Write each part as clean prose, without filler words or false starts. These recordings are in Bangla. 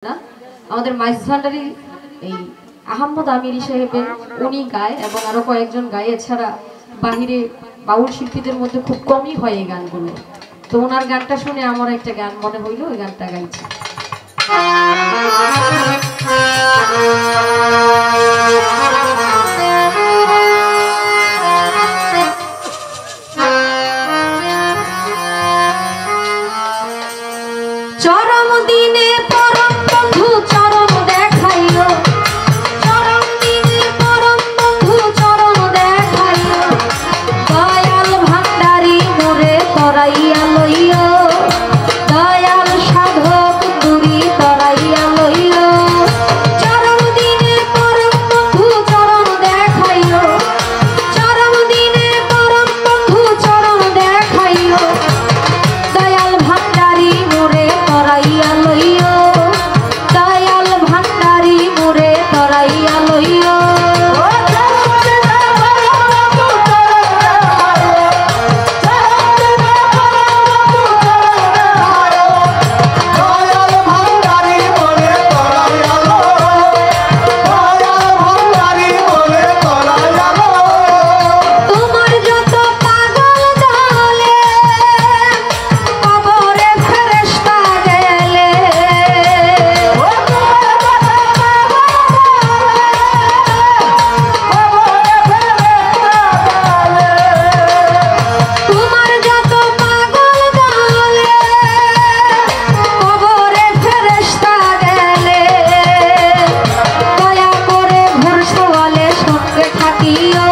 না আমাদের মাইস ভান্ডারি এই আহমদ আমিরি সাহেবের উনি গায় এবং আরো কয়েকজন গায়। এছাড়া বাহিরে বাউল শিল্পীদের মধ্যে খুব কমই হয় এই গানগুলো। তো ওনার গানটা শুনে আমার একটা গান মনে হইলো, ওই গানটা গাইছি। চরম দিনে পরম বন্ধু চরম দেখাইও, চরম দিনে পরম বন্ধু চরম দেখাইও, দয়াল ভান্ডারি মোরে তরাইয়া লইও, দয়াল সাধক তুরি তরাইয়া লইও। চরম দিনে পরম বন্ধু চরম দেখাইও, চরম দিনে পরম বন্ধু চরম দেখাইও, দয়াল ভান্ডারি মোরে তরাইয়া লইও, দয়াল ভান্ডারি মোরে তরাইয়া লইও। তোমার যত পাগল জালে কবরে ফেরেশতা গেলে, তোমার যত পাগল জালে কবরে ফেরেশতা গেলে, দয়া করে ঘর সওয়ালের সঙ্গে থাকিও,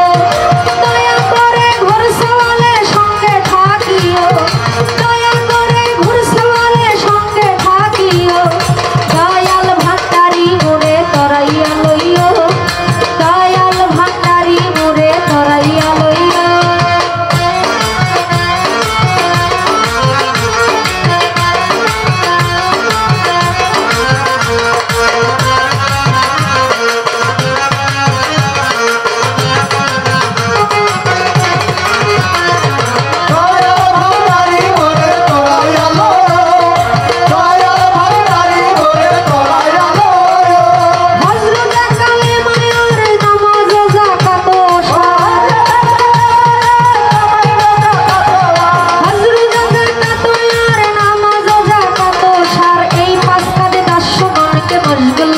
দয়া করে ঘর সওয়ালের সঙ্গে থাকিও, দয়া করে ঘর সওয়ালের সঙ্গে থাকিও, দয়াল ভান্ডারি মোরে তরাইয়া লইও, দয়াল ভান্ডারি মোরে তরাইয়া লইও। হযরত কালেমার নামাজ যাকাত সার, হযরত জাকাত আর নামাজ যাকাত সার, এই পাঁচ কাজে 10 জনকে মশগুল